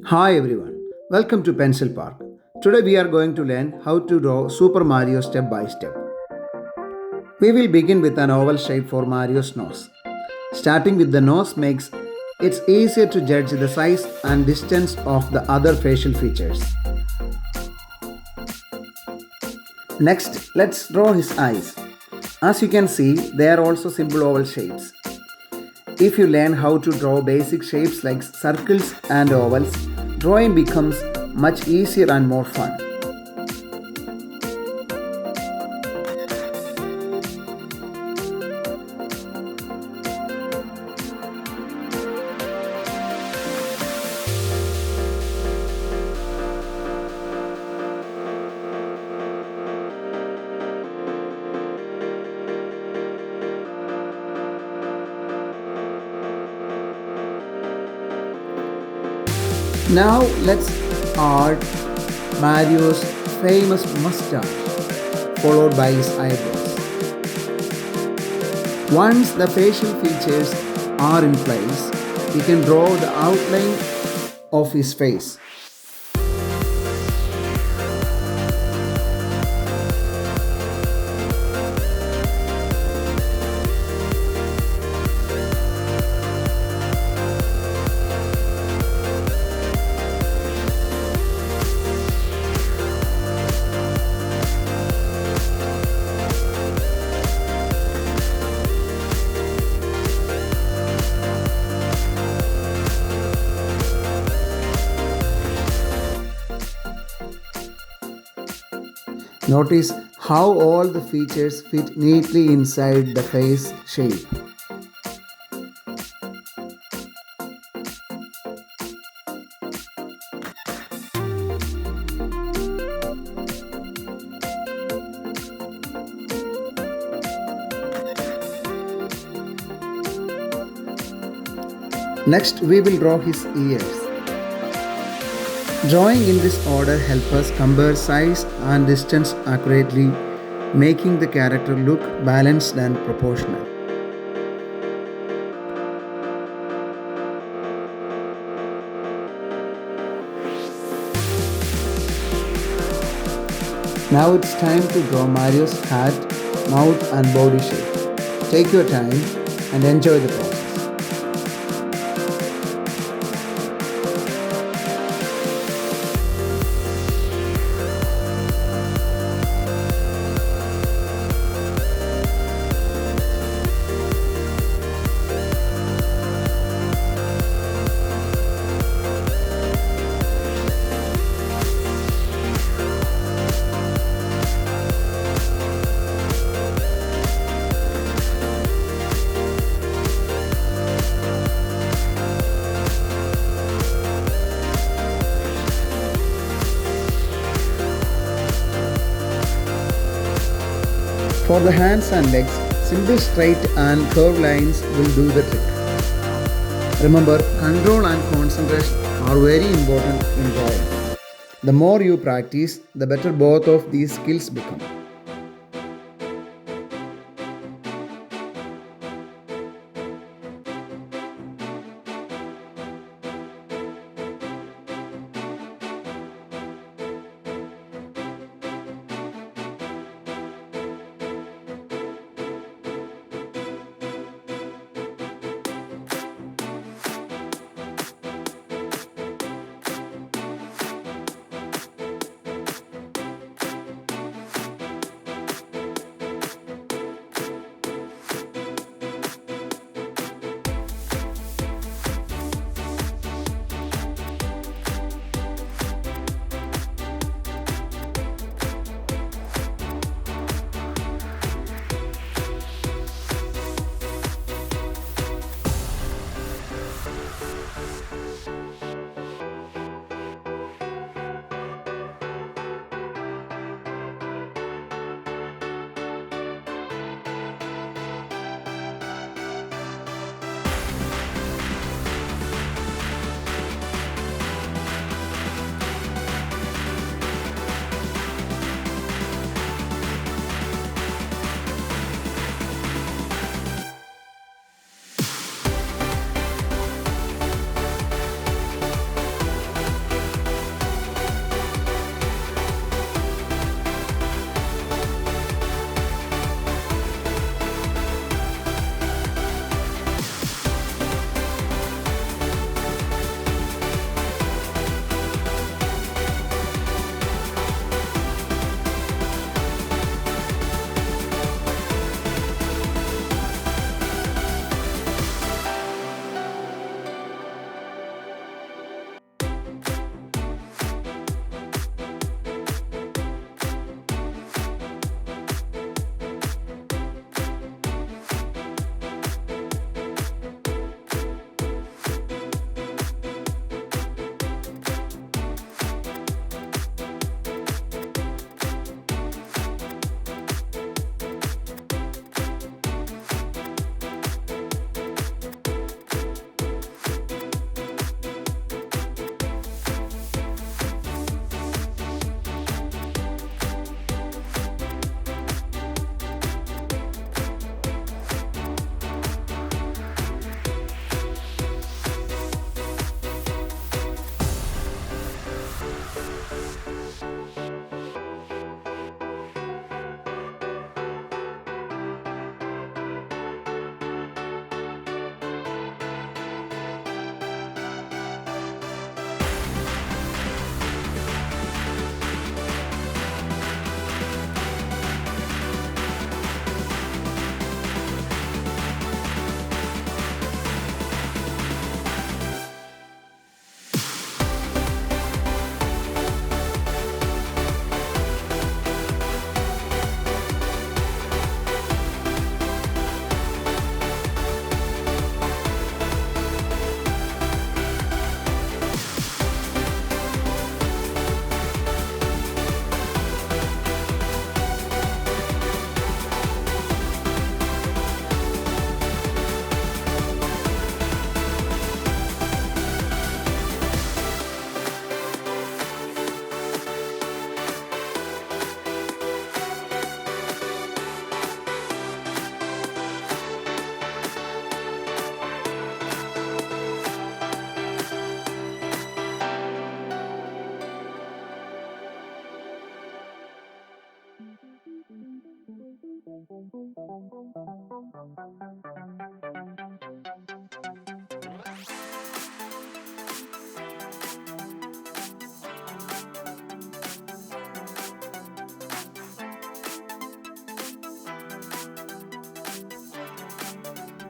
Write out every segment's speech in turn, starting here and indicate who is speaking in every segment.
Speaker 1: Hi everyone, welcome to Pencil Park. Today we are going to learn how to draw Super Mario step by step. We will begin with an oval shape for Mario's nose. Starting with the nose makes it easier to judge the size and distance of the other facial features. Next, let's draw his eyes. As you can see, they are also simple oval shapes. If you learn how to draw basic shapes like circles and ovals, drawing becomes much easier and more fun. Now let's add Mario's famous mustache, followed by his eyebrows. Once the facial features are in place, we can draw the outline of his face. Notice how all the features fit neatly inside the face shape. Next, we will draw his ears. Drawing in this order helps us compare size and distance accurately, making the character look balanced and proportional. Now it's time to draw Mario's hat, mouth and body shape. Take your time and enjoy the process. For the hands and legs, simple straight and curved lines will do the trick. Remember, control and concentration are very important in drawing. The more you practice, the better both of these skills become.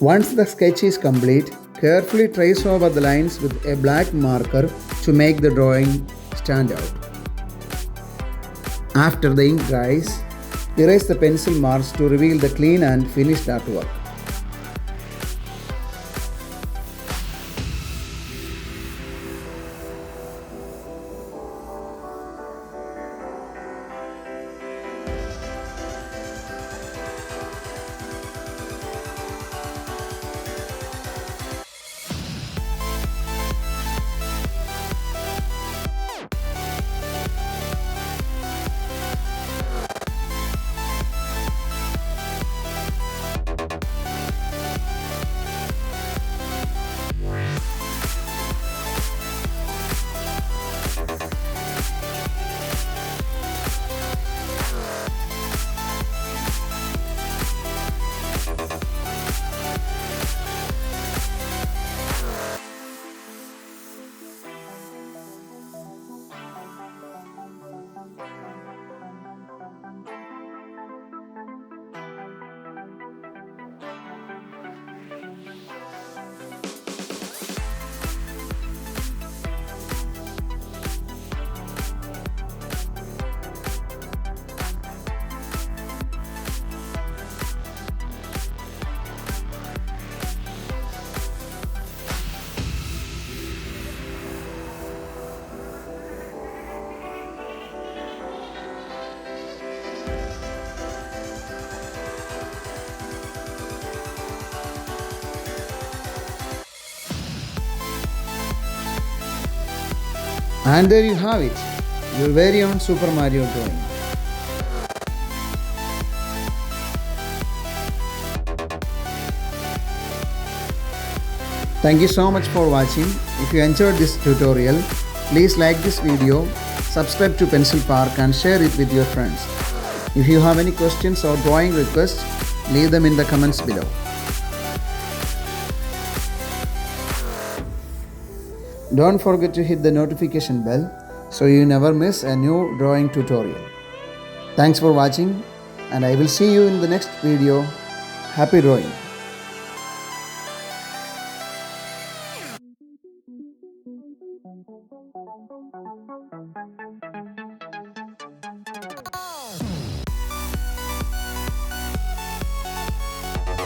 Speaker 1: Once the sketch is complete, carefully trace over the lines with a black marker to make the drawing stand out. After the ink dries, erase the pencil marks to reveal the clean and finished artwork. And there you have it, your very own Super Mario drawing. Thank you so much for watching. If you enjoyed this tutorial, please like this video, subscribe to Pencil Park and share it with your friends. If you have any questions or drawing requests, leave them in the comments below. Don't forget to hit the notification bell so you never miss a new drawing tutorial. Thanks for watching, and I will see you in the next video. Happy drawing!